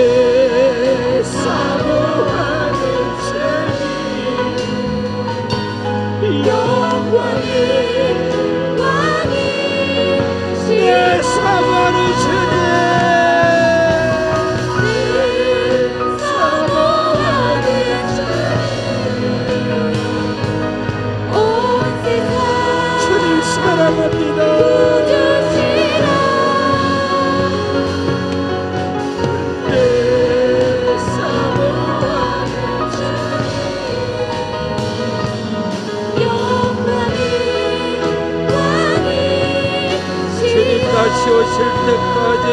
내 사모하는 주님 영광의 왕이 내 사모하는 주님 사랑합니다. 내 사모하는 주님 영광의 왕이 주님 다시 오실 때까지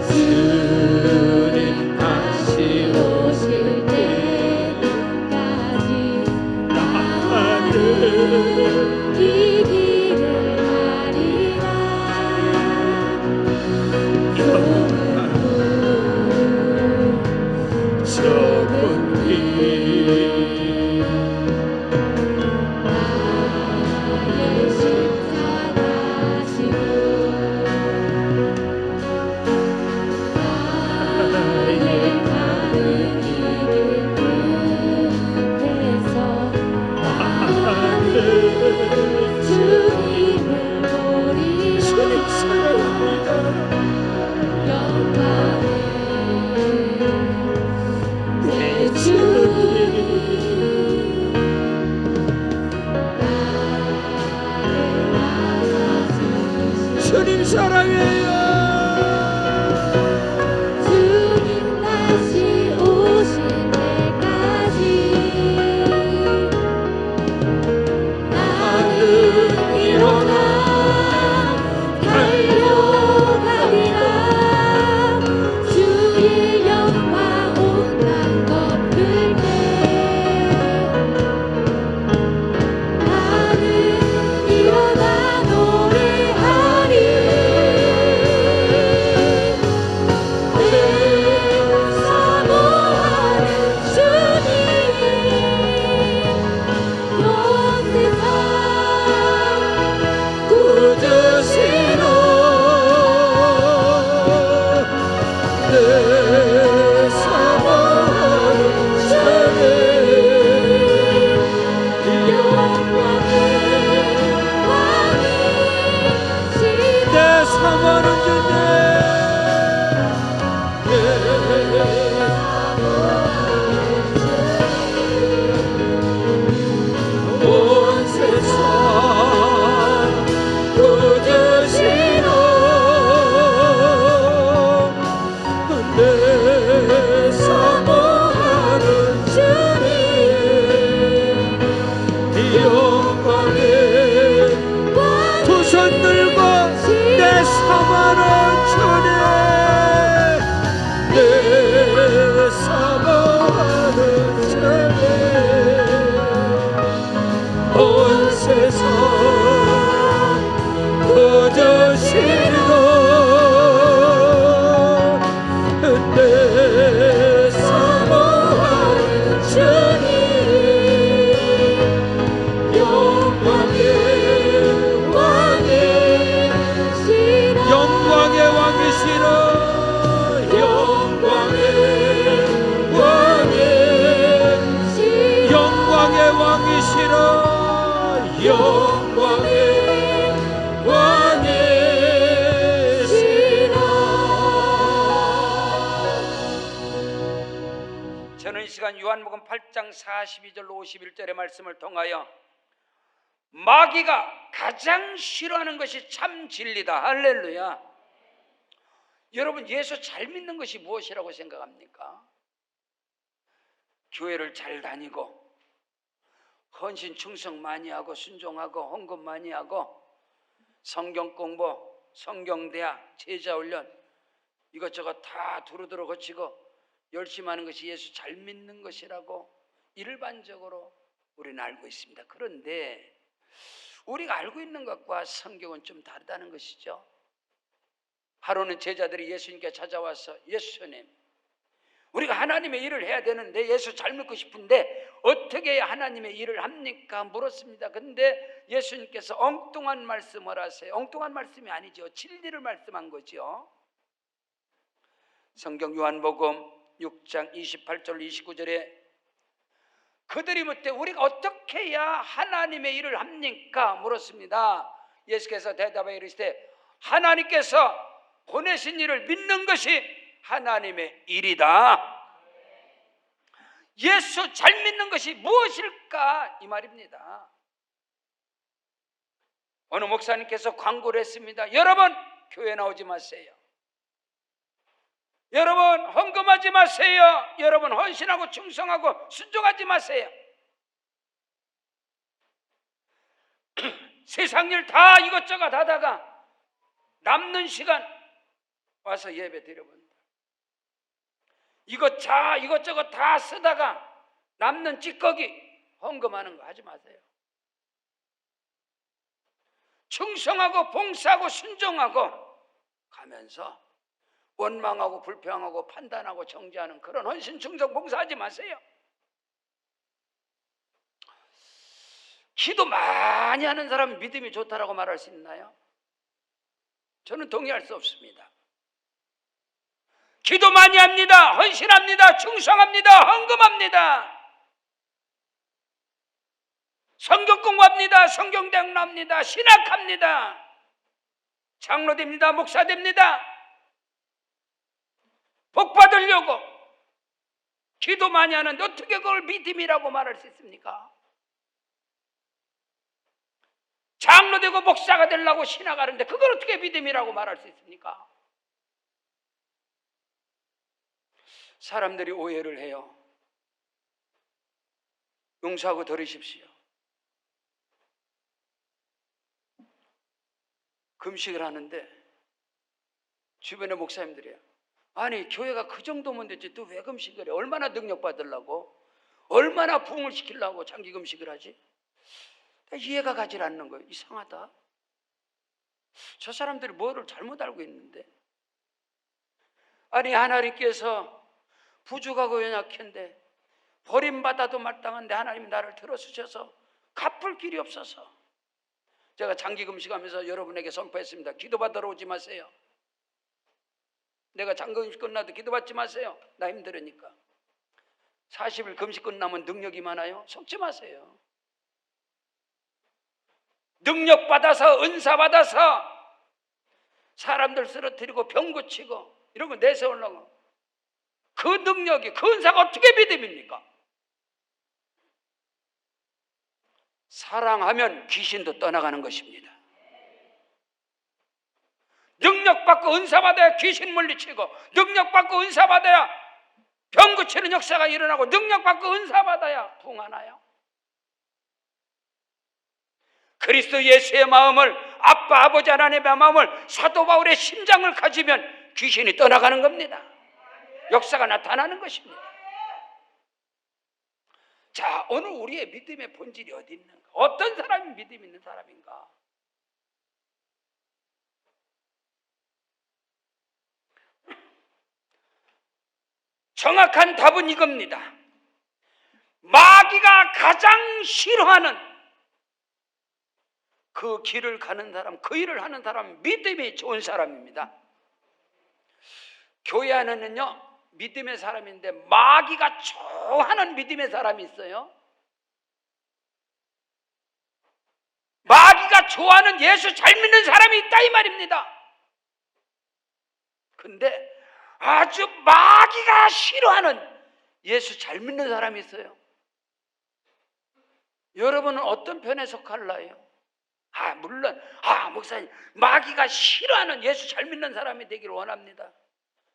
주님 다시 오실 때까지 나는 이 길을 가리라. 좁은 길 나의 십자가 지고 나의 가는 이 길 끝에서 나는 주님을 보리라. 주님 사랑합니다. 영광의 내 주님 주님 사랑해요. 주님 다시 오실 때까지 일어나 달려가리라. 주의 영광 온 땅 덮을 때 나는 일어나 노래하리. 내 사모하는 주님 온 세상 구주시로 내 사모하는 주님 영광의 왕이 내 사모하는 주님 내 온 세상 구주시로 내 사모하는 주님 영광의 두 손 들고 내 사모하는 주님 내 사모하는 주님 온 세상 구주시로 내 사모하는 주님 영광의 왕이시라. 영광의 왕이시라. 영광의 왕이시라. 영광의 왕이시라. 영광의 왕이시라. 저는 이 시간 요한복음 8장 42절로 51절의 말씀을 통하여 마귀가 가장 싫어하는 것이 참 진리다. 할렐루야. 여러분, 예수 잘 믿는 것이 무엇이라고 생각합니까? 교회를 잘 다니고 헌신 충성 많이 하고 순종하고 헌금 많이 하고 성경 공부, 성경대학, 제자훈련 이것저것 다 두루두루 거치고 열심히 하는 것이 예수 잘 믿는 것이라고 일반적으로 우리는 알고 있습니다. 그런데 우리가 알고 있는 것과 성경은 좀 다르다는 것이죠. 하루는 제자들이 예수님께 찾아와서 예수님, 우리가 하나님의 일을 해야 되는데 예수 잘 믿고 싶은데 어떻게 해야 하나님의 일을 합니까? 물었습니다. 근데 예수님께서 엉뚱한 말씀을 하세요. 엉뚱한 말씀이 아니죠. 진리를 말씀한 거죠. 성경 요한복음 6장 28절 29절에 그들이 묻되 우리가 어떻게 해야 하나님의 일을 합니까? 물었습니다. 예수께서 대답하여 이르시되 하나님께서 보내신 일을 믿는 것이 하나님의 일이다. 예수 잘 믿는 것이 무엇일까? 이 말입니다. 어느 목사님께서 광고를 했습니다. 여러분 교회 나오지 마세요. 여러분 헌금하지 마세요. 여러분 헌신하고 충성하고 순종하지 마세요. 세상 일 다 이것저것 하다가 남는 시간 와서 예배 드려본다. 이것저것 다 쓰다가 남는 찌꺼기 헌금하는 거 하지 마세요. 충성하고 봉사하고 순종하고 가면서 원망하고 불평하고 판단하고 정죄하는 그런 헌신 충성 봉사하지 마세요. 기도 많이 하는 사람은 믿음이 좋다라고 말할 수 있나요? 저는 동의할 수 없습니다. 기도 많이 합니다. 헌신합니다. 충성합니다. 헌금합니다. 성경 공부합니다. 성경대학 나옵니다. 신학합니다. 장로 됩니다. 목사 됩니다. 복 받으려고 기도 많이 하는데 어떻게 그걸 믿음이라고 말할 수 있습니까? 장로 되고 목사가 되려고 신학하는데 그걸 어떻게 믿음이라고 말할 수 있습니까? 사람들이 오해를 해요. 용서하고 들으십시오. 금식을 하는데 주변의 목사님들이에요. 아니 교회가 그 정도면 되지 또 왜 금식을 해? 얼마나 능력 받으려고? 얼마나 부흥을 시키려고 장기 금식을 하지? 이해가 가지 않는 거예요. 이상하다. 저 사람들이 뭐를 잘못 알고 있는데. 아니 하나님께서 부족하고 연약한데 버림받아도 마땅한데 하나님이 나를 들어주셔서 갚을 길이 없어서 제가 장기 금식하면서 여러분에게 선포했습니다. 기도받으러 오지 마세요. 내가 장기 금식 끝나도 기도받지 마세요. 나 힘들으니까. 40일 금식 끝나면 능력이 많아요? 속지 마세요. 능력 받아서 은사 받아서 사람들 쓰러뜨리고 병 고치고 이런 거 내세우려고 그 능력이 그 은사가 어떻게 믿음입니까? 사랑하면 귀신도 떠나가는 것입니다. 능력 받고 은사 받아야 귀신 물리치고 능력 받고 은사 받아야 병 고치는 역사가 일어나고 능력 받고 은사 받아야 부흥하나요? 그리스도 예수의 마음을 아빠 아버지 하나님의 마음을 사도 바울의 심장을 가지면 귀신이 떠나가는 겁니다. 역사가 나타나는 것입니다. 자, 오늘 우리의 믿음의 본질이 어디 있는가? 어떤 사람이 믿음 있는 사람인가? 정확한 답은 이겁니다. 마귀가 가장 싫어하는 그 길을 가는 사람, 그 일을 하는 사람은 믿음이 좋은 사람입니다. 교회 안에는요 믿음의 사람인데 마귀가 좋아하는 믿음의 사람이 있어요. 마귀가 좋아하는 예수 잘 믿는 사람이 있다 이 말입니다. 근데 아주 마귀가 싫어하는 예수 잘 믿는 사람이 있어요. 여러분은 어떤 편에 속할래요? 물론 목사님 마귀가 싫어하는 예수 잘 믿는 사람이 되기를 원합니다.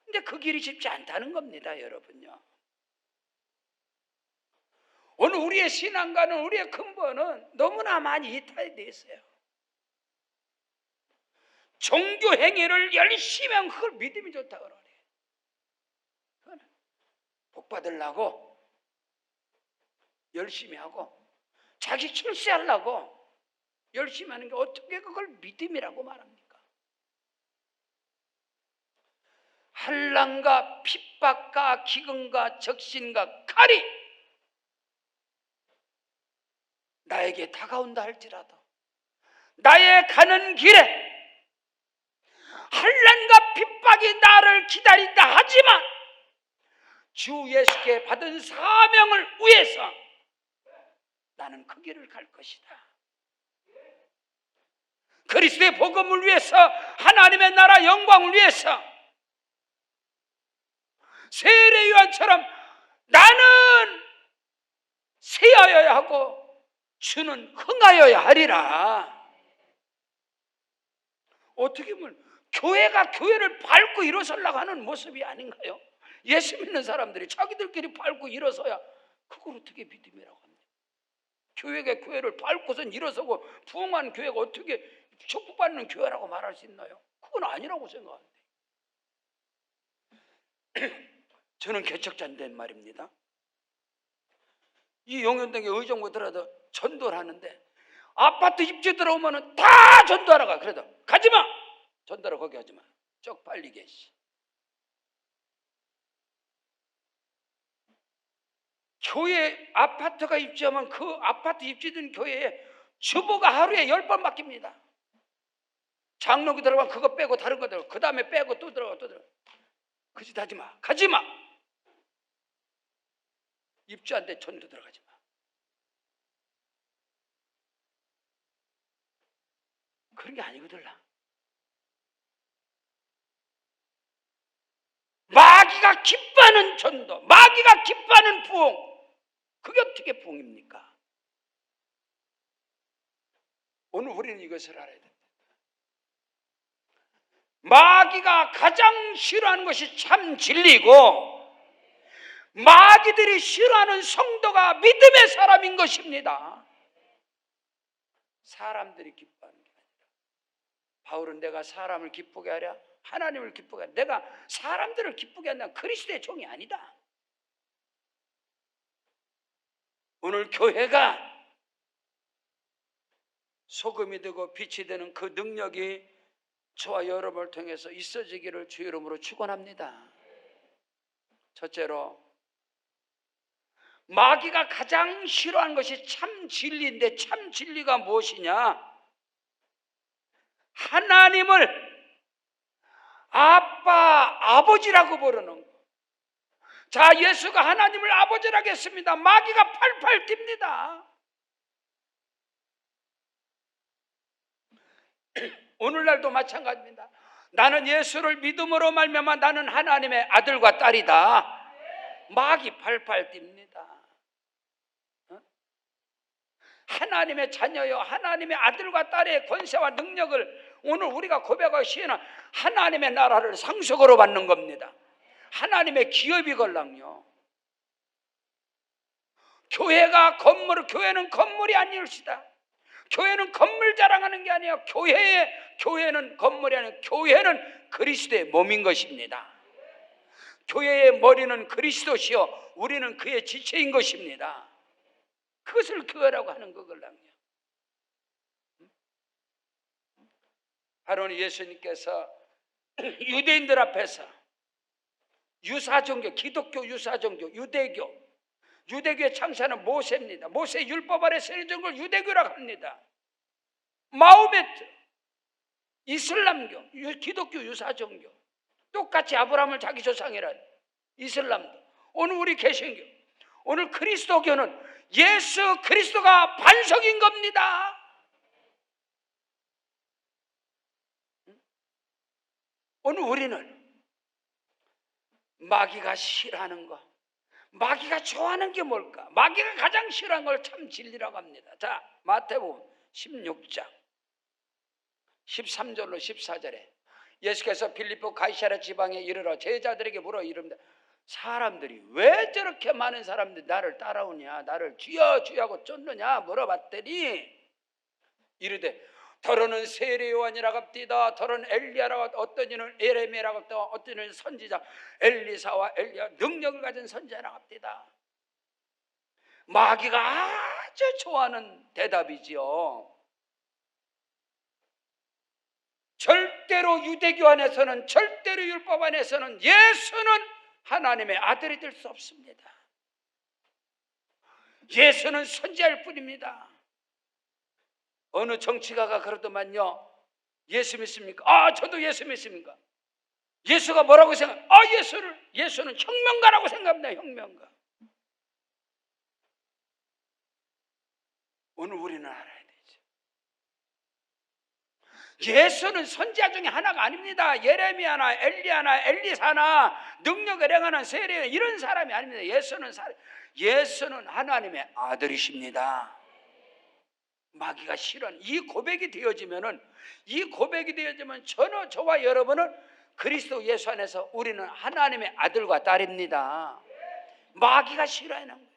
근데 그 길이 쉽지 않다는 겁니다, 여러분요. 오늘 우리의 신앙과는 우리의 근본은 너무나 많이 이탈되어 있어요. 종교 행위를 열심히 하면 그걸 믿음이 좋다고 그래요. 복 받으려고 열심히 하고 자기 출세하려고 열심히 하는 게 어떻게 그걸 믿음이라고 말합니까? 환난과 핍박과 기근과 적신과 칼이 나에게 다가온다 할지라도 나의 가는 길에 환난과 핍박이 나를 기다린다 하지만 주 예수께 받은 사명을 위해서 나는 그 길을 갈 것이다. 그리스도의 복음을 위해서, 하나님의 나라 영광을 위해서 세례 요한처럼 나는 새하여야 하고 주는 흥하여야 하리라. 어떻게 보면 교회가 교회를 밟고 일어서려고 하는 모습이 아닌가요? 예수 믿는 사람들이 자기들끼리 밟고 일어서야 그걸 어떻게 믿음이라고 합니까? 교회가 교회를 밟고선 일어서고 부흥한 교회가 어떻게 축복받는 교회라고 말할 수 있나요? 그건 아니라고 생각하는데 저는 개척자인데 말입니다. 이 용현동에 의정부 들어도 전도를 하는데 아파트 입주 들어오면 다 전도하러 가. 그래도 가지마! 전도하러 거기 하지마. 쪽팔리게. 교회 아파트가 입주하면 그 아파트 입주된 교회에 주보가 하루에 10번 바뀝니다. 장로교 들어가면 그거 빼고 다른 거 들어가, 그 다음에 빼고 또 들어가, 또 들어가. 그 짓 하지 마. 가지 마. 입주한데 전도 들어가지 마. 그런 게 아니거든. 마귀가 기뻐하는 전도, 마귀가 기뻐하는 부흥, 그게 어떻게 부흥입니까? 오늘 우리는 이것을 알아야 됩니다. 마귀가 가장 싫어하는 것이 참 진리고, 마귀들이 싫어하는 성도가 믿음의 사람인 것입니다. 사람들이 기뻐하는 게 아니라, 바울은 내가 사람을 기쁘게 하랴 하나님을 기쁘게 하랴, 내가 사람들을 기쁘게 한다는 그리스도의 종이 아니다. 오늘 교회가 소금이 되고 빛이 되는 그 능력이 저와 여러분을 통해서 있어지기를 주 이름으로 축원합니다. 첫째로, 마귀가 가장 싫어하는 것이 참 진리인데 참 진리가 무엇이냐? 하나님을 아빠, 아버지라고 부르는 거. 자, 예수가 하나님을 아버지라고 했습니다. 마귀가 팔팔 뜁니다. 오늘날도 마찬가지입니다. 나는 예수를 믿음으로 말미암아 나는 하나님의 아들과 딸이다. 마귀 팔팔 뜁니다. 하나님의 자녀요, 하나님의 아들과 딸의 권세와 능력을 오늘 우리가 고백하고 시인한 하나님의 나라를 상속으로 받는 겁니다. 하나님의 기업이걸랑요. 교회는 건물이 아니올시다. 교회는 건물 자랑하는 게 아니에요. 교회는 건물이 아니에요. 교회는 그리스도의 몸인 것입니다. 교회의 머리는 그리스도시요, 우리는 그의 지체인 것입니다. 그것을 교회라고 하는 거걸랑요. 바로 예수님께서 유대인들 앞에서 유사종교, 기독교 유사종교, 유대교의 창시자는 모세입니다. 모세 율법 아래 세워진 걸 유대교라고 합니다. 마호메트, 이슬람교, 기독교 유사종교, 똑같이 아브라함을 자기 조상이라 이슬람도, 오늘 우리 개신교, 오늘 그리스도교는 예수 그리스도가 반석인 겁니다. 오늘 우리는 마귀가 싫어하는 거, 마귀가 좋아하는 게 뭘까? 마귀가 가장 싫어하는 걸 참 진리라고 합니다. 자, 마태복음 16장 13절로 14절에 예수께서 빌립보 가이사랴 지방에 이르러 제자들에게 물어 이릅니다. 사람들이 왜 저렇게 많은 사람들이 나를 따라오냐, 나를 주여 주여 하고 쫓느냐 물어봤더니 이르되 더러는 세례 요한이라고 합디다. 더러는 엘리야라고, 어떤 이는 에레미야라고 합디다. 어떤 이는 선지자 엘리사와 엘리야 능력을 가진 선지자라고 합디다. 마귀가 아주 좋아하는 대답이지요. 절대로 유대교 안에서는, 절대로 율법 안에서는 예수는 하나님의 아들이 될 수 없습니다. 예수는 선지자일 뿐입니다. 어느 정치가가 그러더만요, 예수 믿습니까? 아, 저도 예수 믿습니까? 예수가 뭐라고 생각? 예수는 혁명가라고 생각합니다. 혁명가. 오늘 우리는 알아야 되죠. 예수는 선지자 중에 하나가 아닙니다. 예레미야나 엘리야나 엘리사나 능력을 행하는 세례 이런 사람이 아닙니다. 예수는 하나님의 아들이십니다. 마귀가 싫어하는 이 고백이 되어지면 저와 여러분은 그리스도 예수 안에서 우리는 하나님의 아들과 딸입니다. 마귀가 싫어하는 거예요.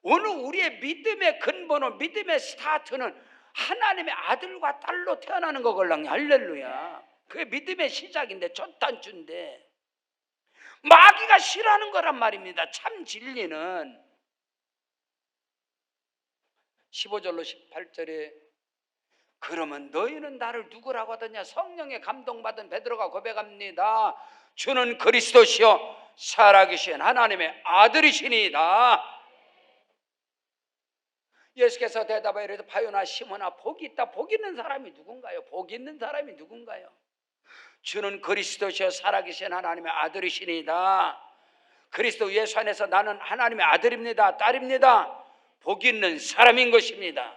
오늘 우리의 믿음의 근본은, 믿음의 스타트는 하나님의 아들과 딸로 태어나는 거걸랑요. 할렐루야. 그게 믿음의 시작인데, 첫 단추인데 마귀가 싫어하는 거란 말입니다. 참 진리는 15절로 18절에 그러면 너희는 나를 누구라고 하더냐? 성령에 감동받은 베드로가 고백합니다. 주는 그리스도시요 살아계신 하나님의 아들이시니이다. 예수께서 대답하여 이르되 바요나 시몬아 복이 있다. 복 있는 사람이 누군가요? 복 있는 사람이 누군가요? 주는 그리스도시요 살아계신 하나님의 아들이시니이다. 그리스도 예수 안에서 나는 하나님의 아들입니다. 딸입니다. 복 있는 사람인 것입니다.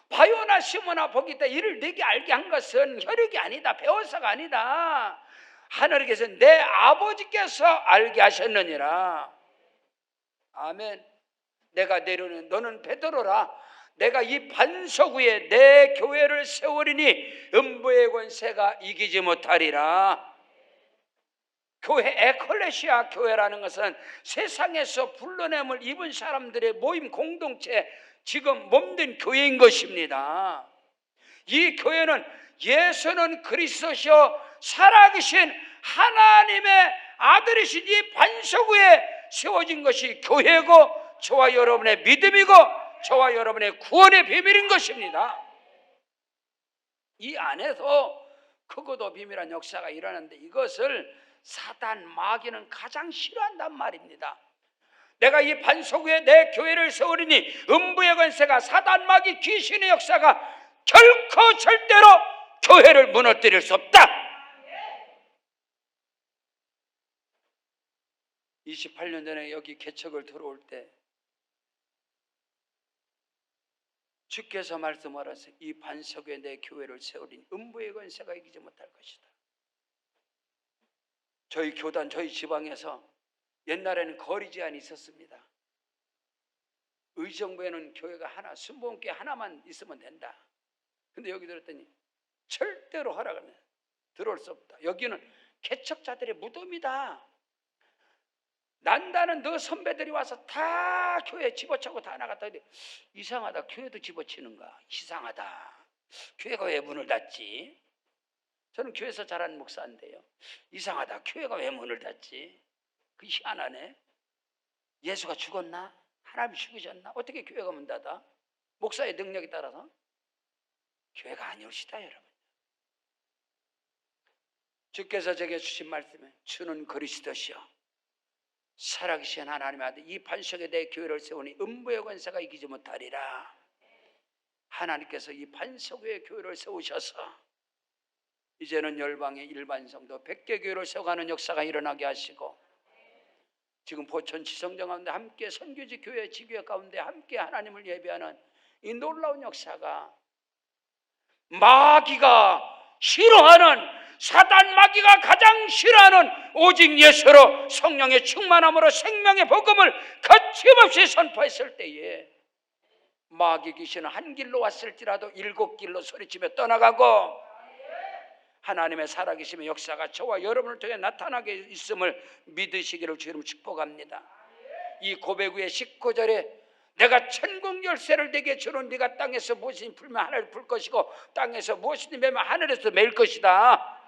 바요나 시몬아 복이 있다. 이를 네게 알게 한 것은 혈육이 아니다. 배워서가 아니다. 하늘에서 내 아버지께서 알게 하셨느니라. 아멘. 내가 내려오는 너는 베드로라. 내가 이 반석 위에 내 교회를 세우리니 음부의 권세가 이기지 못하리라. 교회, 에클레시아 교회라는 것은 세상에서 불러냄을 입은 사람들의 모임 공동체, 지금 몸된 교회인 것입니다. 이 교회는 예수는 그리스도시요 살아계신 하나님의 아들이신 이 반석 위에 세워진 것이 교회고 저와 여러분의 믿음이고 저와 여러분의 구원의 비밀인 것입니다. 이 안에서 크고도 비밀한 역사가 일어나는데 이것을 사단 마귀는 가장 싫어한단 말입니다. 내가 이 반석 위에 내 교회를 세우리니 음부의 권세가 사단 마귀 귀신의 역사가 결코 절대로 교회를 무너뜨릴 수 없다. 28년 전에 여기 개척을 들어올 때 주께서 말씀하라서 이 반석 위에 내 교회를 세우리니 음부의 권세가 이기지 못할 것이다. 저희 교단, 저희 지방에서 옛날에는 거리 제한이 있었습니다. 의정부에는 교회가 하나, 순복음교회 하나만 있으면 된다. 근데 여기 들었더니 절대로 허락을 들어올 수 없다. 여기는 개척자들의 무덤이다. 난다는 너 선배들이 와서 다 교회 집어치고 다 나갔다. 이상하다. 교회도 집어치는가? 이상하다. 교회가 왜 문을 닫지? 저는 교회에서 자란 목사인데요. 이상하다. 교회가 왜 문을 닫지? 그 희한하네. 예수가 죽었나? 하나님이 죽으셨나? 어떻게 교회가 문 닫아? 목사의 능력에 따라서? 교회가 아니옵시다 여러분. 주께서 제게 주신 말씀은 주는 그리스도시요 살아계신 하나님의 아들 이 반석에 내 교회를 세우니 음부의 권세가 이기지 못하리라. 하나님께서 이 반석 위에 교회를 세우셔서 이제는 열방의 일반 성도 100개 교회를 세워가는 역사가 일어나게 하시고 지금 포천 지성정 가운데 함께 선교지 교회 지교회 가운데 함께 하나님을 예배하는 이 놀라운 역사가 마귀가 싫어하는 사단 마귀가 가장 싫어하는 오직 예수로 성령의 충만함으로 생명의 복음을 거침없이 선포했을 때에 마귀 귀신은 한 길로 왔을지라도 7길로 소리치며 떠나가고 하나님의 살아계심의 역사가 저와 여러분을 통해 나타나게 있음을 믿으시기를 주님 축복합니다. 이 고백 후에 19절에 내가 천국 열쇠를 내게 주는 네가 땅에서 무엇이니 풀면 하늘을 풀 것이고 땅에서 무엇이니 매면 하늘에서 매일 것이다.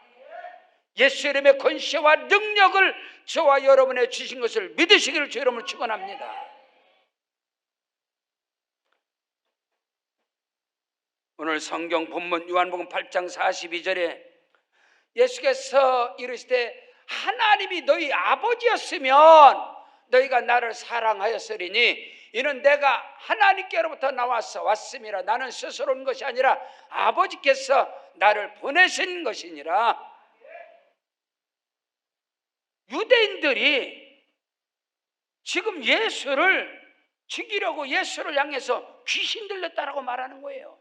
예수 이름의 권세와 능력을 저와 여러분의 주신 것을 믿으시기를 주 여러분을 축원합니다. 오늘 성경 본문 요한복음 8장 42절에 예수께서 이르시되 하나님이 너희 아버지였으면 너희가 나를 사랑하였으리니 이는 내가 하나님께로부터 왔음이라. 나는 스스로 온 것이 아니라 아버지께서 나를 보내신 것이니라. 유대인들이 지금 예수를 죽이려고 예수를 향해서 귀신 들렸다라고 말하는 거예요.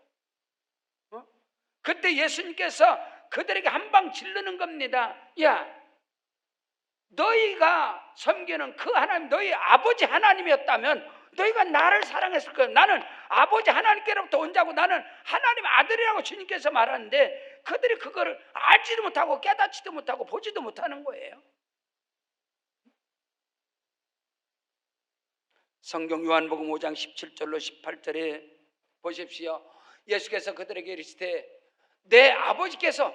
그때 예수님께서 그들에게 한 방 질르는 겁니다. 야, 너희가 섬기는 그 하나님, 너희 아버지 하나님이었다면 너희가 나를 사랑했을 거야. 나는 아버지 하나님께로부터 온 자고 나는 하나님의 아들이라고 주님께서 말하는데 그들이 그거를 알지도 못하고 깨닫지도 못하고 보지도 못하는 거예요. 성경 요한복음 5장 17절로 18절에 보십시오. 예수께서 그들에게 이르시되 내 아버지께서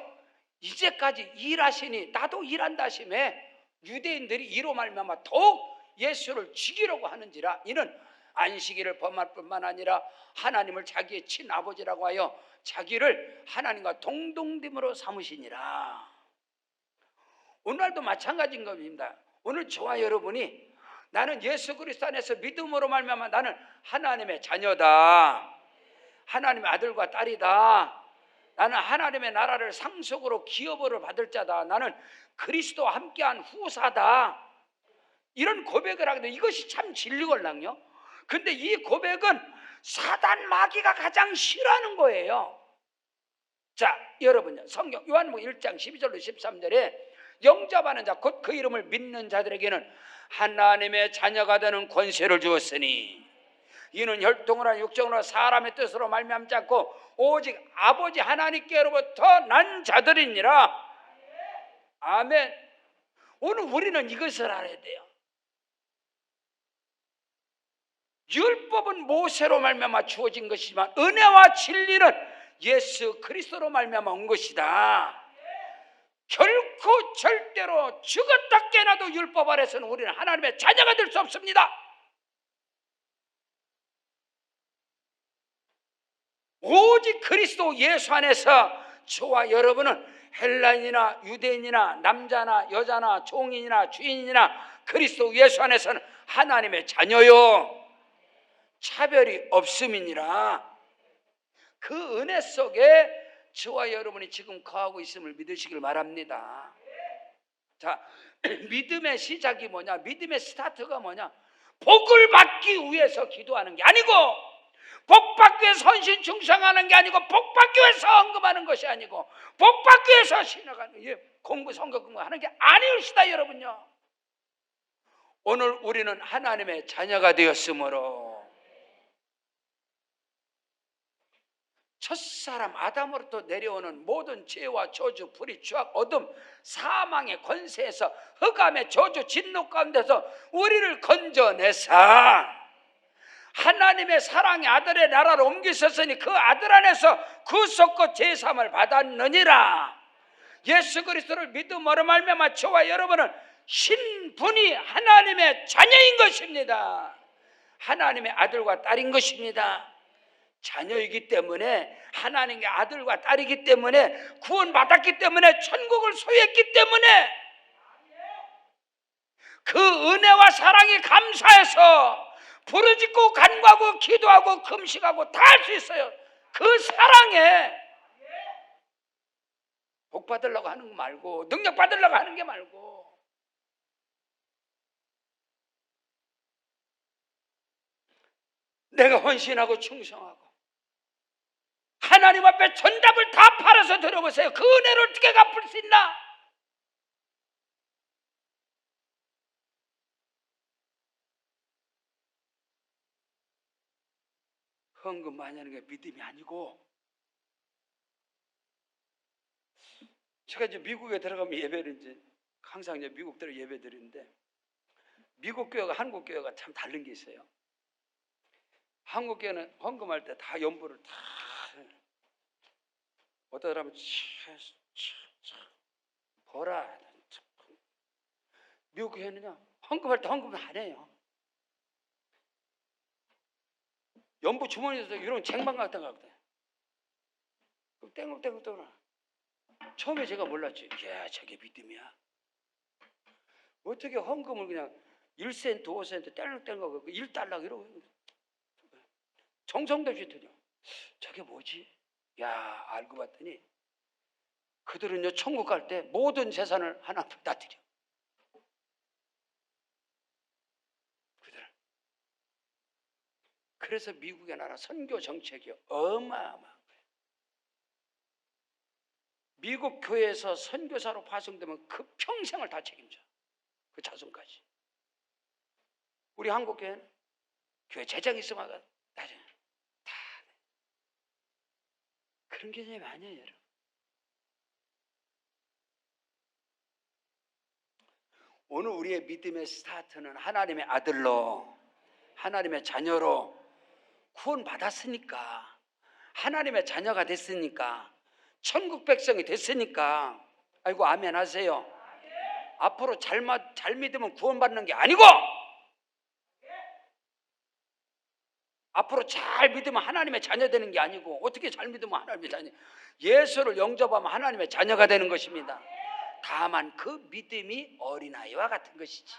이제까지 일하시니 나도 일한다 하시매 유대인들이 이로 말미암아 더욱 예수를 죽이려고 하는지라. 이는 안식일을 범할 뿐만 아니라 하나님을 자기의 친아버지라고 하여 자기를 하나님과 동등됨으로 삼으시니라. 오늘도 마찬가지인 겁니다. 오늘 저와 여러분이 나는 예수 그리스도 안에서 믿음으로 말미암아 나는 하나님의 자녀다, 하나님의 아들과 딸이다, 나는 하나님의 나라를 상속으로 기업을 받을 자다, 나는 그리스도와 함께한 후사다, 이런 고백을 하거든요. 이것이 참 진리걸랑요. 근데 이 고백은 사단 마귀가 가장 싫어하는 거예요. 자, 여러분요, 성경 요한복음 1장 12절로 13절에 영접하는 자 곧 그 이름을 믿는 자들에게는 하나님의 자녀가 되는 권세를 주었으니 이는 혈통으로 육정으로 사람의 뜻으로 말미암지 않고 오직 아버지 하나님께로부터 난 자들이니라. 아멘. 오늘 우리는 이것을 알아야 돼요. 율법은 모세로 말미암아 주어진 것이지만 은혜와 진리는 예수 그리스도로 말미암아 온 것이다. 결코 절대로 죽었다 깨나도 율법 아래서는 우리는 하나님의 자녀가 될 수 없습니다. 오직 그리스도 예수 안에서 저와 여러분은 헬라인이나 유대인이나 남자나 여자나 종인이나 주인이나 그리스도 예수 안에서는 하나님의 자녀요, 차별이 없음이니라. 그 은혜 속에 저와 여러분이 지금 거하고 있음을 믿으시길 바랍니다. 자, 믿음의 시작이 뭐냐? 믿음의 스타트가 뭐냐? 복을 받기 위해서 기도하는 게 아니고, 복 받기 위해서 헌신 충성하는 게 아니고, 복 받기 위해서 헌금하는 것이 아니고, 복 받기 위해서 신앙하는 공부 성경 공부하는 게 아니올시다. 여러분요, 오늘 우리는 하나님의 자녀가 되었으므로 첫사람 아담으로부터 내려오는 모든 죄와 저주, 불의, 추악, 어둠, 사망의 권세에서 흑암의 저주, 진노 가운데서 우리를 건져내사 하나님의 사랑의 아들의 나라로 옮기셨으니 그 아들 안에서 구속과 제사함을 받았느니라. 예수 그리스도를 믿음으로 말미암아 저와 여러분은 신분이 하나님의 자녀인 것입니다. 하나님의 아들과 딸인 것입니다. 자녀이기 때문에, 하나님의 아들과 딸이기 때문에, 구원받았기 때문에, 천국을 소유했기 때문에 그 은혜와 사랑이 감사해서 부르짖고 간구하고 기도하고 금식하고 다 할 수 있어요. 그 사랑에 복 받으려고 하는 거 말고, 능력 받으려고 하는 게 말고, 내가 헌신하고 충성하고 하나님 앞에 전답을 다 팔아서 들어보세요. 그 은혜를 어떻게 갚을 수 있나? 헌금 많이 하는 게 믿음이 아니고, 제가 이제 미국에 들어가면 예배를 이제 항상 이제 미국 들어 예배 드리는데, 미국 교회가 한국 교회가 참 다른 게 있어요. 한국 교회는 헌금할 때 다 연부를 다 어떤 사람은 보라. 미국 교회는요, 헌금할 때 헌금을 안 해요. 연부 주머니에서 이런 쟁반 같은 거 갖고 땡글땡글 떠나. 처음에 제가 몰랐지. 이야, 저게 믿음이야. 어떻게 헌금을 그냥 1센트, 5센트 땡글땡글 1달러 이러고 정성도 없이 드려. 저게 뭐지? 야, 알고 봤더니 그들은요 천국 갈 때 모든 재산을 하나님 다 드려. 그들. 그래서 미국의 나라 선교 정책이 어마어마한 거예요. 미국 교회에서 선교사로 파송되면 그 평생을 다 책임져. 그 자손까지. 우리 한국 교회는 교회 재정 있으면 나중에 다 그런 개념이 아니에요, 여러분. 오늘 우리의 믿음의 스타트는 하나님의 아들로, 하나님의 자녀로 구원받았으니까, 하나님의 자녀가 됐으니까, 천국 백성이 됐으니까. 아이고 아멘 하세요. 앞으로 잘 믿으면 구원받는 게 아니고, 앞으로 잘 믿으면 하나님의 자녀 되는 게 아니고, 어떻게 잘 믿으면 하나님의 자녀, 예수를 영접하면 하나님의 자녀가 되는 것입니다. 다만 그 믿음이 어린아이와 같은 것이지.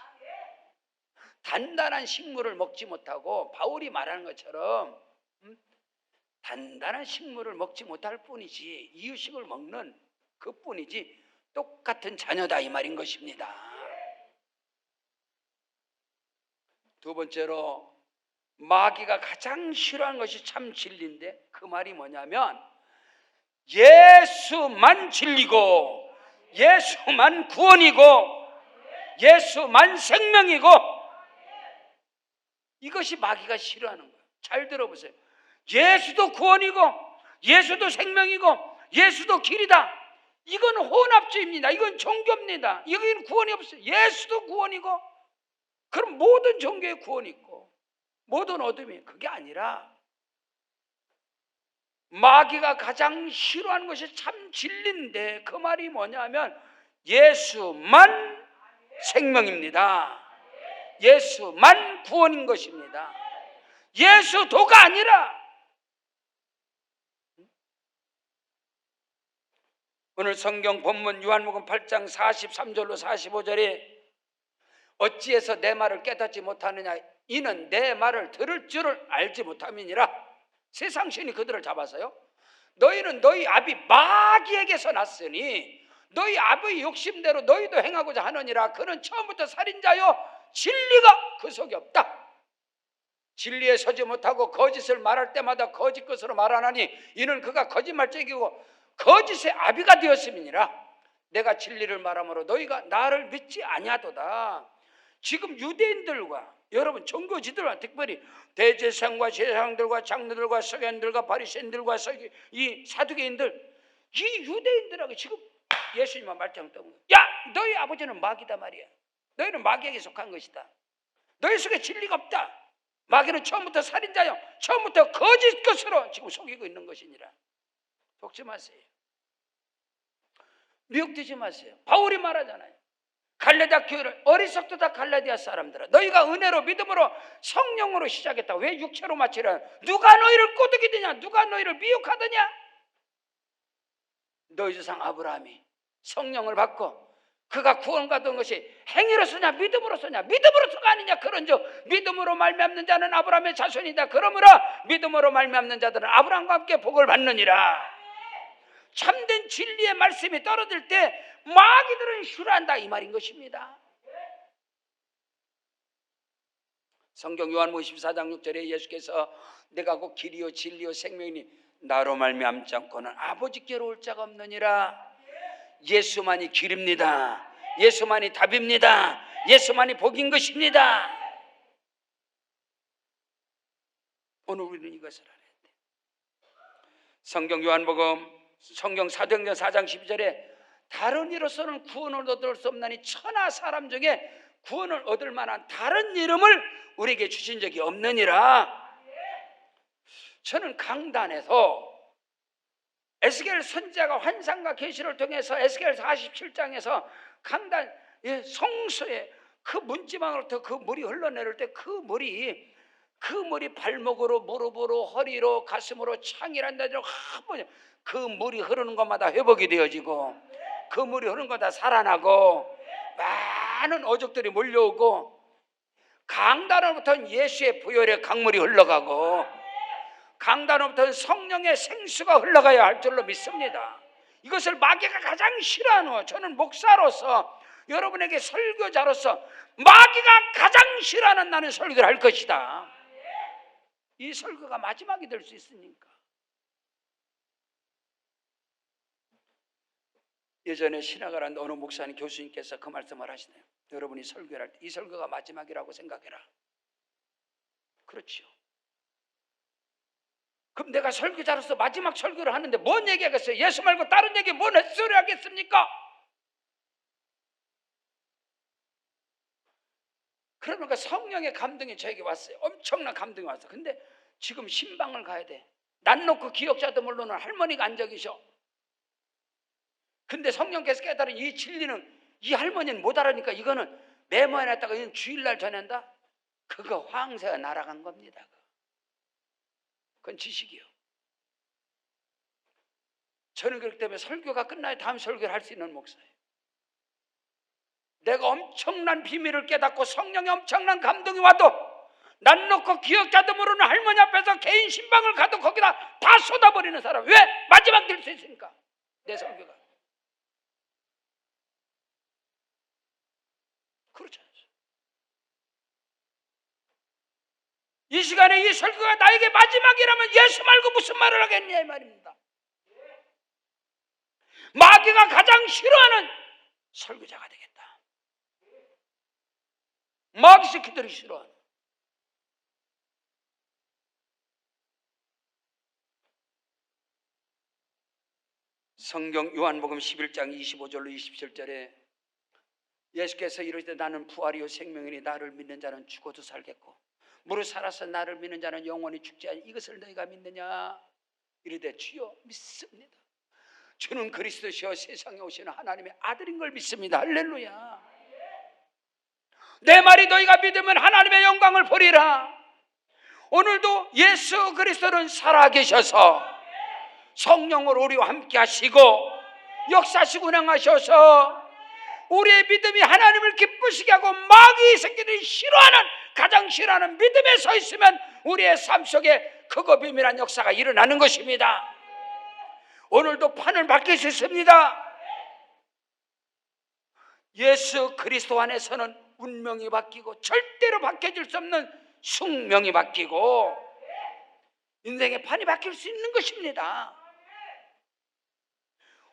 단단한 식물을 먹지 못하고 바울이 말하는 것처럼 단단한 식물을 먹지 못할 뿐이지, 이유식을 먹는 그뿐이지 똑같은 자녀다 이 말인 것입니다. 두 번째로 마귀가 가장 싫어하는 것이 참 진리인데, 그 말이 뭐냐면 예수만 진리고 예수만 구원이고 예수만 생명이고, 이것이 마귀가 싫어하는 거예요. 잘 들어보세요. 예수도 구원이고 예수도 생명이고 예수도 길이다. 이건 혼합주의입니다. 이건 종교입니다. 이건 구원이 없어요. 예수도 구원이고, 그럼 모든 종교에 구원이 있고 모든 어둠이, 그게 아니라 마귀가 가장 싫어하는 것이 참 진리인데, 그 말이 뭐냐면 예수만 생명입니다. 예수만 구원인 것입니다. 예수도가 아니라. 오늘 성경 본문 요한복음 8장 43절로 45절에 어찌해서 내 말을 깨닫지 못하느냐, 이는 내 말을 들을 줄을 알지 못함이니라. 세상 신이 그들을 잡아서요, 너희는 너희 아비 마귀에게서 났으니 너희 아비의 욕심대로 너희도 행하고자 하느니라. 그는 처음부터 살인자요 진리가 그 속에 없다. 진리에 서지 못하고 거짓을 말할 때마다 거짓 것으로 말하나니 이는 그가 거짓말쟁이고 거짓의 아비가 되었음이니라. 내가 진리를 말함으로 너희가 나를 믿지 아니하도다. 지금 유대인들과 여러분 종교지들과, 특별히 대제사장과 제사장들과 장로들과 서기관들과 바리새인들과 이 사두개인들, 이 유대인들하고 지금 예수님만 말짱 떠는 거예요. 야, 너희 아버지는 마귀다 말이야. 너희는 마귀에게 속한 것이다. 너희 속에 진리가 없다. 마귀는 처음부터 살인자요, 처음부터 거짓 것으로 지금 속이고 있는 것이니라. 속지 마세요. 미혹되지 마세요. 바울이 말하잖아요. 갈라디아 교회를, 어리석다 갈라디아 사람들아, 너희가 은혜로 믿음으로 성령으로 시작했다. 왜 육체로 마치라? 누가 너희를 꼬드기느냐? 누가 너희를 미혹하느냐? 너희 조상 아브라함이 성령을 받고 그가 구원받은 것이 행위로서냐 믿음으로서냐? 믿음으로서가 아니냐? 그런즉 믿음으로 말미암는 자는 아브라함의 자손이다. 그러므로 믿음으로 말미암는 자들은 아브라함과 함께 복을 받느니라. 참된 진리의 말씀이 떨어질 때 마귀들은 싫어한다 이 말인 것입니다. 성경 요한복음 14장 6절에 예수께서 내가 곧 길이요 진리요 생명이니 나로 말미암지 않고는 아버지께로 올 자가 없느니라. 예수만이 길입니다. 예수만이 답입니다. 예수만이 복인 것입니다. 오늘 우리는 이것을 알아야 돼. 성경 요한복음, 성경 사도행전 4장 12절에 다른 이로서는 구원을 얻을 수 없나니 천하 사람 중에 구원을 얻을 만한 다른 이름을 우리에게 주신 적이 없느니라. 저는 강단에서 에스겔 선지자가 환상과 계시를 통해서 에스겔 47장에서 강단 성소에 그 문지방으로부터 그 물이 흘러내릴 때 그 물이 발목으로 무릎으로 허리로 가슴으로 창이란 데로 그 물이 흐르는 것마다 회복이 되어지고 그 물이 흐르는 것마다 살아나고 많은 어족들이 몰려오고 강단으로부터는 예수의 부혈의 강물이 흘러가고 강단으로부터 성령의 생수가 흘러가야 할 줄로 믿습니다. 이것을 마귀가 가장 싫어하는, 저는 목사로서 여러분에게 설교자로서 마귀가 가장 싫어하는 나는 설교를 할 것이다. 이 설교가 마지막이 될 수 있으니까. 예전에 신학을 한 어느 목사님 교수님께서 그 말씀을 하시네요. 여러분이 설교를 할 때 이 설교가 마지막이라고 생각해라. 그렇죠. 그럼 내가 설교자로서 마지막 설교를 하는데 뭔 얘기하겠어요? 예수 말고 다른 얘기 뭔 헛소리 하겠습니까? 그러니까 성령의 감동이 저에게 왔어요. 엄청난 감동이 왔어요. 근데 지금 신방을 가야 돼. 난 놓고 기억자도 모르는 할머니가 앉아 계셔. 근데 성령께서 깨달은 이 진리는 이 할머니는 못 알아니까 이거는 메모해놨다가 이건 주일날 전한다? 그거 황새가 날아간 겁니다. 그건 지식이요. 저는 그렇기 때문에 설교가 끝나야 다음 설교를 할 수 있는 목사예요. 내가 엄청난 비밀을 깨닫고 성령의 엄청난 감동이 와도 난 놓고 기억자도 모르는 할머니 앞에서 개인 신방을 가도 거기다 다 쏟아버리는 사람. 왜? 마지막 될 수 있으니까. 내 설교가. 그렇지 않아요. 이 시간에 이 설교가 나에게 마지막이라면 예수 말고 무슨 말을 하겠냐 이 말입니다. 마귀가 가장 싫어하는 설교자가 되겠다. 마귀 새끼들이 싫어하는. 성경 요한복음 11장 25절로 27절에 예수께서 이르시되 나는 부활이요 생명이니 나를 믿는 자는 죽어도 살겠고 무릇 살아서 나를 믿는 자는 영원히 죽지 아니 이것을 너희가 믿느냐 이르되 주여 믿습니다. 주는 그리스도시여 세상에 오시는 하나님의 아들인 걸 믿습니다. 할렐루야. 내 말이 너희가 믿으면 하나님의 영광을 보리라. 오늘도 예수 그리스도는 살아계셔서 성령을 우리와 함께 하시고 역사하시고 운행하셔서 우리의 믿음이 하나님을 기쁘시게 하고 마귀 새끼들이 싫어하는 가장 싫어하는 믿음에 서 있으면 우리의 삶 속에 크고 비밀한 역사가 일어나는 것입니다. 오늘도 판을 바뀔 수 있습니다. 예수 그리스도 안에서는 운명이 바뀌고 절대로 바뀌어질 수 없는 숙명이 바뀌고 인생의 판이 바뀔 수 있는 것입니다.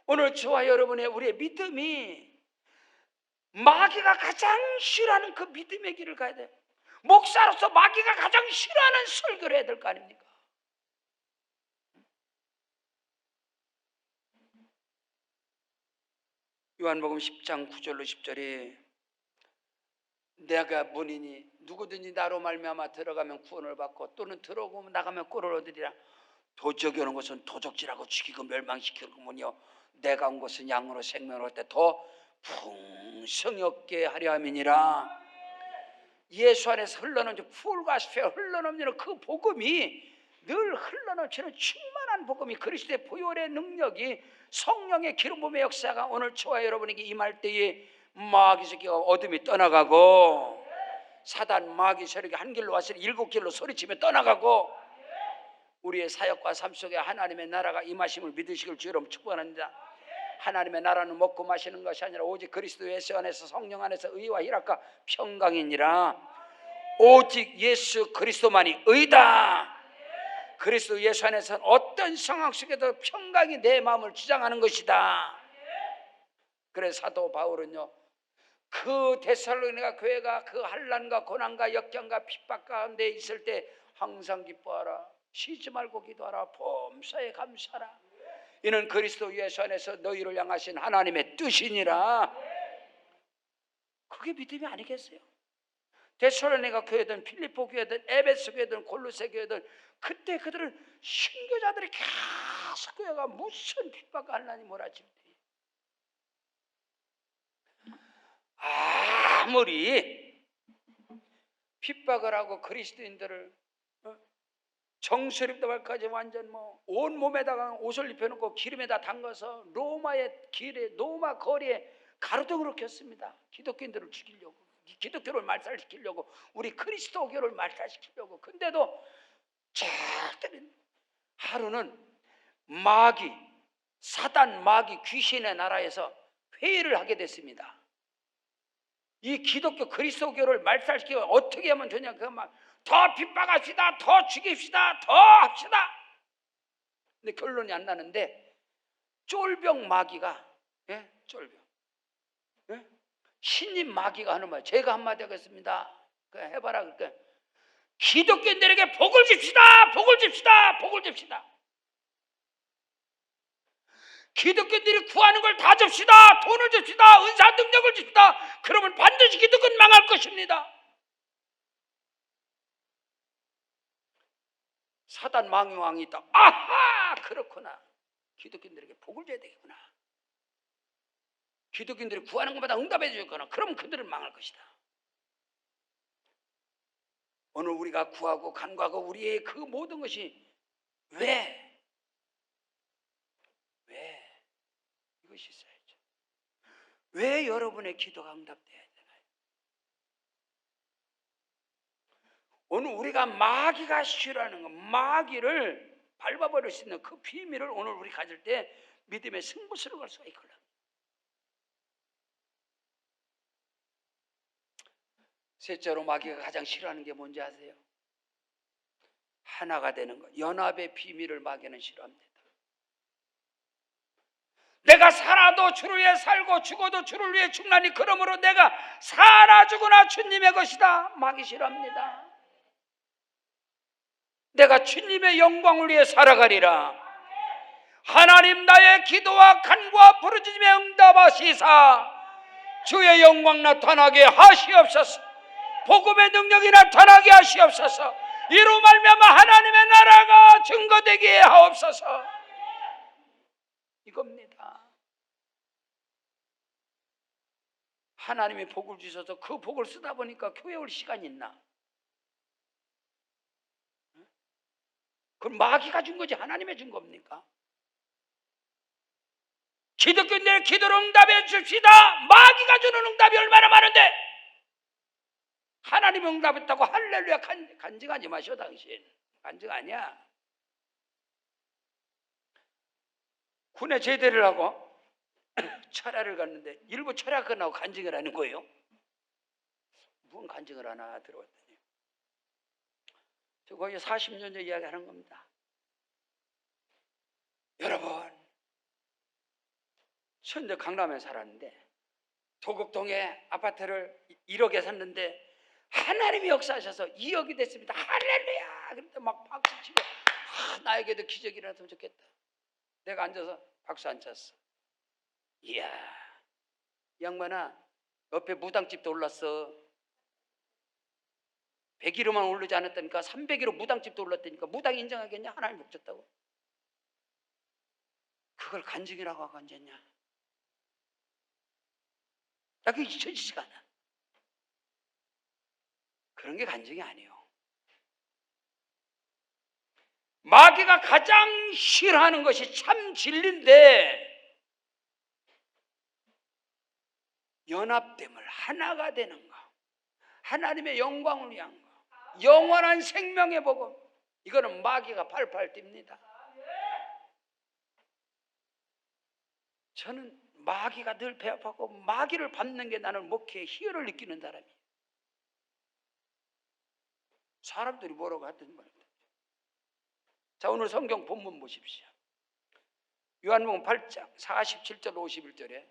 오늘 저와 여러분의 우리의 믿음이 마귀가 가장 싫어하는 그 믿음의 길을 가야 돼요. 목사로서 마귀가 가장 싫어하는 설교를 해야 될 거 아닙니까? 요한복음 10장 9절로 10절에 내가 문이니 누구든지 나로 말미암아 들어가면 구원을 받고 또는 들어오고 나가면 꼴을 얻으리라. 도적이 오는 것은 도적질하고 죽이고 멸망시키는군요. 내가 온 것은 양으로 생명을 얻을 때 더 풍성히 얻게 하려 함이니라. 예수 안에서 흘러넘치는 풀과 쇠 흘러넘치는 그 복음이 늘 흘러넘치는 충만한 복음이 그리스도의 보혈의 능력이 성령의 기름 부음의 역사가 오늘 저와 여러분에게 임할 때에 마귀 새끼가 어둠이 떠나가고 사단 마귀 세력이 한 길로 와서 7길로 소리치며 떠나가고 우리의 사역과 삶 속에 하나님의 나라가 임하심을 믿으시길 주여로 축복합니다. 하나님의 나라는 먹고 마시는 것이 아니라 오직 그리스도 예수 안에서 성령 안에서 의와 희락과 평강이니라. 오직 예수 그리스도만이 의다. 그리스도 예수 안에서는 어떤 상황 속에도 평강이 내 마음을 주장하는 것이다. 그래서 사도 바울은요 그 데살로니가 교회가 그 환난과 고난과 역경과 핍박 가운데 있을 때 항상 기뻐하라. 쉬지 말고 기도하라. 범사에 감사하라. 이는 그리스도 예수 안에서 너희를 향하신 하나님의 뜻이니라. 그게 믿음이 아니겠어요? 데살로니가 교회든 필리포 교회든 에베소 교회든 골로새 교회든 그때 그들은 신교자들이 계속 교회가 무슨 핍박과 환난이 몰아칠 때 아무리 핍박을 하고 그리스도인들을 정수립도 말까지 완전 온 몸에다가 옷을 입혀놓고 기름에다 담가서 로마의 길에 로마 거리에 가로등으로 켰습니다. 기독교인들을 죽이려고, 기독교를 말살시키려고, 우리 그리스도교를 말살시키려고. 근데도 절대로 하루는 마귀, 사단 마귀 귀신의 나라에서 회의를 하게 됐습니다. 이 기독교 그리스도교를 말살시키고 어떻게 하면 되냐, 더 핍박합시다, 더 죽입시다, 더 합시다. 근데 결론이 안 나는데 쫄병 마귀가, 쫄병, 신임 마귀가 하는 말, 제가 한마디 하겠습니다. 해봐라. 그러니까 기독교인들에게 복을 줍시다, 복을 줍시다, 복을 줍시다. 기독교인들이 구하는 걸 다 줍시다, 돈을 줍시다, 은사 능력을 줍시다. 그러면 반드시 기독교는 망할 것입니다. 사단 망유왕이 있다. 아하, 그렇구나. 기독교인들에게 복을 줘야 되겠구나. 기독교인들이 구하는 것마다 응답해 주겠구나. 그러면 그들은 망할 것이다. 오늘 우리가 구하고 간구하고 우리의 그 모든 것이 왜 이것이 있어야죠. 왜 여러분의 기도가 응답돼야 되나요? 오늘 우리가 마귀가 싫어하는 것, 마귀를 밟아버릴 수 있는 그 비밀을 오늘 우리 가질 때 믿음의 승부수를 걸 수가 있거든. 셋째로 마귀가 가장 싫어하는 게 뭔지 아세요? 하나가 되는 것. 연합의 비밀을 마귀는 싫어합니다. 내가 살아도 주를 위해 살고 죽어도 주를 위해 죽나니 그러므로 내가 사나 죽으나 주님의 것이다. 마귀 싫어합니다. 내가 주님의 영광을 위해 살아가리라. 하나님 나의 기도와 간구와 부르짖음에 응답하시사 주의 영광 나타나게 하시옵소서. 복음의 능력이 나타나게 하시옵소서. 이로 말미암아 하나님의 나라가 증거되게 하옵소서. 이겁니다. 하나님이 복을 주셔서 그 복을 쓰다 보니까 교회 올 시간이 있나? 그건 마귀가 준 거지 하나님이 준 겁니까? 기독교인들의 기도를 응답해 줍시다. 마귀가 주는 응답이 얼마나 많은데 하나님 응답했다고 할렐루야 간증하지 마셔. 당신 간증 아니야. 군에 제대를 하고 철야를 갔는데 일부 철야 끝나고 간증을 하는 거예요. 무슨 간증을 하나 들어봤더니 저 거의 40년 전 이야기 하는 겁니다. 여러분, 현재 강남에 살았는데 도곡동에 아파트를 1억에 샀는데 하나님이 역사하셔서 2억이 됐습니다. 할렐루야. 그런데 막 박수치고 나에게도 기적이 일어났으면 좋겠다. 내가 앉아서 박수 안 쳤어. 이야, 양반아, 옆에 무당집도 올랐어. 100kg만 오르지 않았다니까 300kg 무당집도 올랐다니까 무당 인정하겠냐? 하나님 복 줬다고. 그걸 간증이라고 하고 앉았냐? 나 그게 잊혀지지가 않아. 그런 게 간증이 아니에요. 마귀가 가장 싫어하는 것이 참 진리인데 연합됨을 하나가 되는 거, 하나님의 영광을 위한 거, 영원한 생명의 복음, 이거는 마귀가 팔팔 띱니다. 저는 마귀가 늘 배 아파고 마귀를 밟는 게 나는 목회의 희열을 느끼는 사람이에요. 사람들이 뭐라고 하든 말이에요. 자, 오늘 성경 본문 보십시오. 요한복음 8장 47절 51절에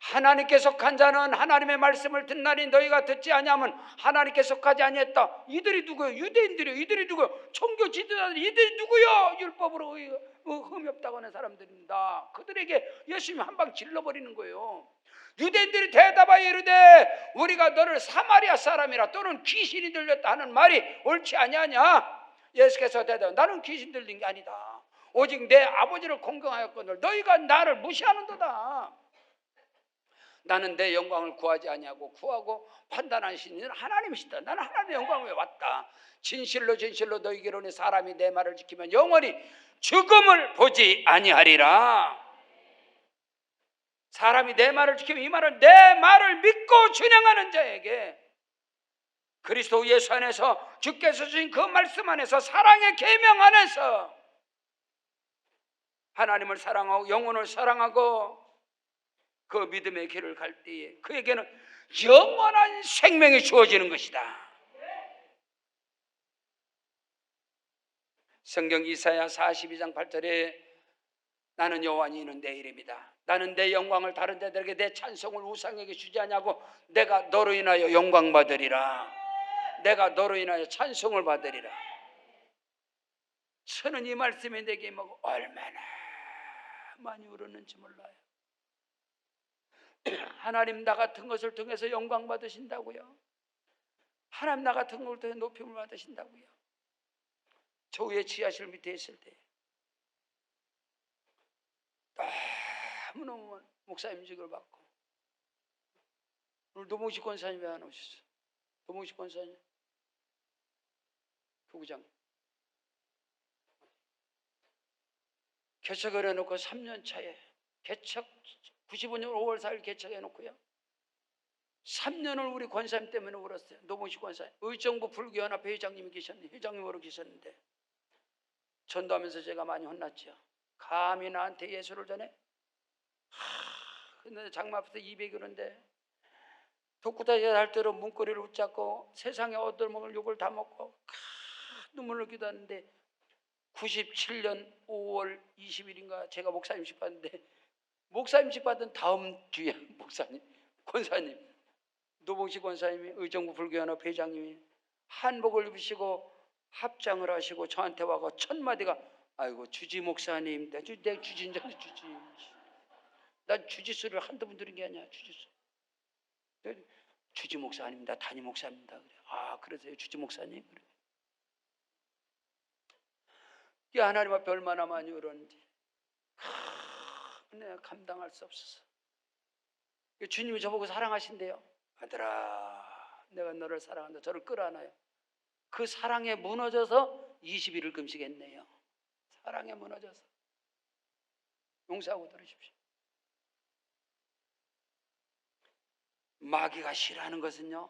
하나님께 속한 자는 하나님의 말씀을 듣나니 너희가 듣지 아니하면 하나님께 속하지 아니했다. 이들이 누구요? 유대인들이요. 이들이 누구요? 종교 지도자들. 이들이 누구요? 율법으로 흠이 없다고 하는 사람들입니다. 그들에게 예수님이 한 방 질러버리는 거예요. 유대인들이 대답하여 이르되 우리가 너를 사마리아 사람이라 또는 귀신이 들렸다 하는 말이 옳지 아니하냐? 예수께서 대답하여 나는 귀신 들린 게 아니다. 오직 내 아버지를 공경하였거늘 너희가 나를 무시하는도다. 나는 내 영광을 구하지 아니하고 구하고 판단하시는 이는 하나님이시다. 나는 하나님의 영광을 위해 왔다. 진실로 진실로 너희에게로 내 사람이 내 말을 지키면 영원히 죽음을 보지 아니하리라. 사람이 내 말을 지키면 이 말은 내 말을 믿고 준행하는 자에게 그리스도 예수 안에서 주께서 주신 그 말씀 안에서 사랑의 계명 안에서 하나님을 사랑하고 영혼을 사랑하고 그 믿음의 길을 갈 때에 그에게는 영원한 생명이 주어지는 것이다. 성경 이사야 42장 8절에 나는 여호와니 이는 내 이름이다. 나는 내 영광을 다른 자들에게 내 찬송을 우상에게 주지 않냐고 내가 너로 인하여 영광 받으리라. 내가 너로 인하여 찬송을 받으리라. 저는 이 말씀이 내게 뭐 얼마나 많이 울었는지 몰라요. 하나님 나 같은 것을 통해서 영광 받으신다고요. 하나님 나 같은 것을 통해 높임을 받으신다고요. 저 위에 지하실 밑에 있을 때 너무너무 목사님직을 받고 오늘 노봉식 권사님 왜 안 오셨어? 노봉식 권사님 부부장 개척을 해놓고 3년 차에 개척 95년 5월 4일 개척해놓고요 3년을 우리 권사님 때문에 울었어요. 노봉식 권사님 의정부 불교연합회 회장님이 계셨는데 회장님으로 계셨는데 전도하면서 제가 많이 혼났죠. 감히 나한테 예수를 전해? 근데 장마 앞에서 200일인데 독구다시 할 대로 문고리를 붙잡고 세상에 얻어먹을 욕을 다 먹고 눈물을 기도하는데 97년 5월 20일인가 제가 목사님식 받는데 목사님식 받은 다음 주에 목사님, 권사님 노봉식 권사님이 의정부 불교연합 회장님이 한복을 입으시고 합장을 하시고 저한테 와서 첫 마디가 아이고 주지 목사님 내 주지인 줄 주지 난 주지수를 한두 번 들은 게 아니야. 주지수 주지 목사 아닙니다. 담임 목사입니다. 그래. 아 그러세요 주지 목사님? 그래. 이 하나님 앞에 얼마나 많이 울었는지 내가 감당할 수 없어서 주님이 저보고 사랑하신대요. 아들아 내가 너를 사랑한다. 저를 끌어안아요. 그 사랑에 무너져서 20일을 금식했네요. 사랑에 무너져서 용서하고 들으십시오. 마귀가 싫어하는 것은요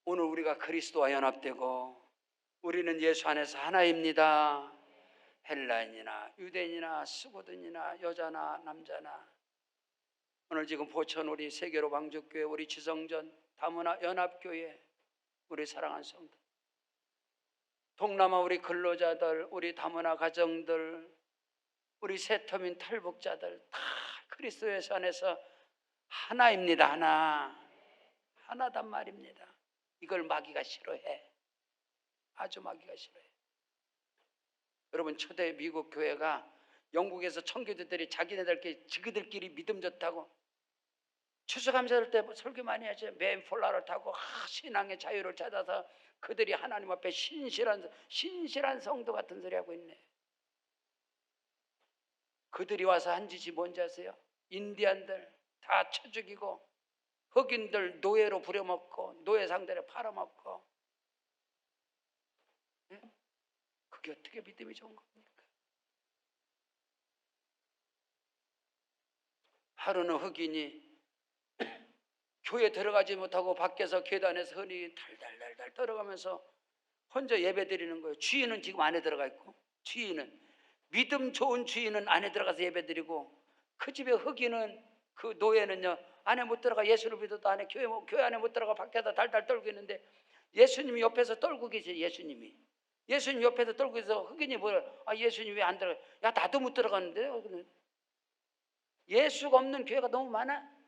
오늘 우리가 그리스도와 연합되고 우리는 예수 안에서 하나입니다. 헬라인이나 유대인이나 스고든이나 여자나 남자나 오늘 지금 보천 우리 세계로 방주교회 우리 지성전 다문화 연합교회 우리 사랑하는 성도 동남아 우리 근로자들 우리 다문화 가정들 우리 세터민 탈북자들 다 그리스도 예수 안에서 하나입니다. 하나단 말입니다. 이걸 마귀가 싫어해. 아주 마귀가 싫어해. 여러분 초대 미국 교회가 영국에서 청교도들이 자기들끼리 믿음 좋다고 추수감사할 때 설교 많이 하죠. 맨폴라를 타고 신앙의 자유를 찾아서 그들이 하나님 앞에 신실한 성도 같은 소리 하고 있네. 그들이 와서 한 짓이 뭔지 아세요? 인디안들 다 쳐 죽이고 흑인들 노예로 부려먹고 노예 상대로 팔아먹고 그게 어떻게 믿음이 좋은 겁니까? 하루는 흑인이 교회 들어가지 못하고 밖에서 계단에서 흔히 달달달달 떨어가면서 혼자 예배 드리는 거예요. 주인은 지금 안에 들어가 있고 주인은 믿음 좋은 주인은 안에 들어가서 예배 드리고 그 집에 흑인은 그 노예는요 안에 못 들어가 예수를 믿어도 안에 교회 안에 못 들어가 밖에서 달달 떨고 있는데 예수님이 옆에서 떨고 계세요. 예수님 옆에서 떨고 있어. 흑인이 뭐야? 아 예수님 왜 안 들어가? 야 나도 못 들어가는데. 예수가 없는 교회가 너무 많아.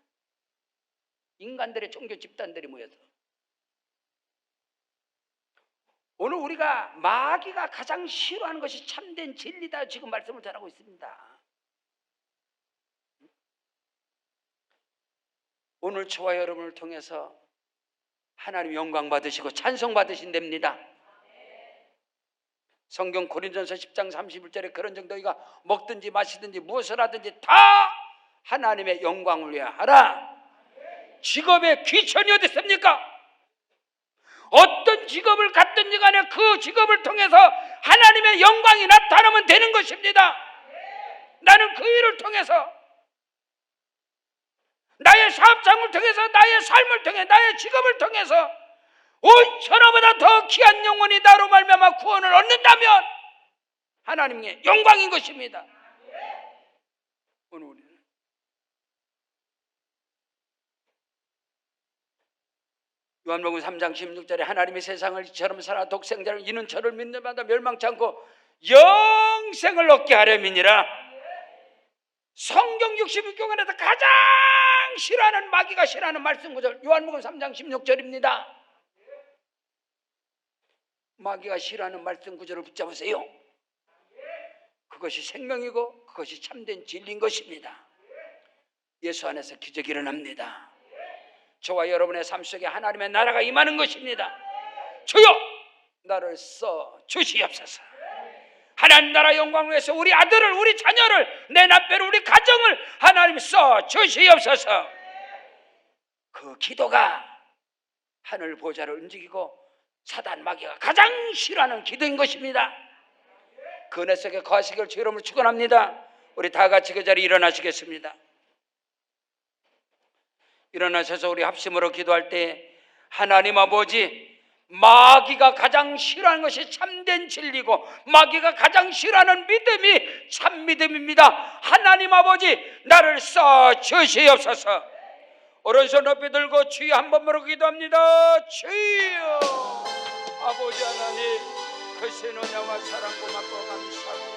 인간들의 종교 집단들이 모여서 오늘 우리가 마귀가 가장 싫어하는 것이 참된 진리다 지금 말씀을 전하고 있습니다. 오늘 저와 여러분을 통해서 하나님 영광 받으시고 찬송 받으신답니다. 성경 고린도전서 10장 31절에 그런 정도가 먹든지 마시든지 무엇을 하든지 다 하나님의 영광을 위하여 하라. 직업의 귀천이 어디 있습니까? 어떤 직업을 갖든지 간에 그 직업을 통해서 하나님의 영광이 나타나면 되는 것입니다. 나는 그 일을 통해서 나의 사업장을 통해서 나의 삶을 통해 나의 직업을 통해서 온 천하보다 더 귀한 영혼이 나로 말미암아 구원을 얻는다면 하나님의 영광인 것입니다. 오늘 우리는 요한복음 3장 16절에 하나님이 세상을 이처럼 살아 독생자를 이는 저를 믿는 자마다 멸망치 않고 영생을 얻게 하려니라. 성경 66교관에서 가장 싫어하는, 마귀가 싫어하는 말씀 구절, 요한복음 3장 16절입니다. 마귀가 싫어하는 말씀 구절을 붙잡으세요. 그것이 생명이고 그것이 참된 진리인 것입니다. 예수 안에서 기적이 일어납니다. 저와 여러분의 삶 속에 하나님의 나라가 임하는 것입니다. 주여 나를 써 주시옵소서. 하나님 나라 영광을 위해서 우리 아들을, 우리 자녀를, 내 남편을, 우리 가정을 하나님 써 주시옵소서. 그 기도가 하늘 보좌를 움직이고 사단 마귀가 가장 싫어하는 기도인 것입니다. 그 은혜 속에 거하시길 주 이름으로 축원합니다. 우리 다 같이 그 자리에 일어나시겠습니다. 일어나셔서 우리 합심으로 기도할 때 하나님 아버지, 마귀가 가장 싫어하는 것이 참된 진리고 마귀가 가장 싫어하는 믿음이 참 믿음입니다. 하나님 아버지 나를 써 주시옵소서. 오른손 높이 들고 주여 한 번만 기도합니다. 주여 아버지 하나님, 그 신은혜와 사랑 고맙고 감사합니다.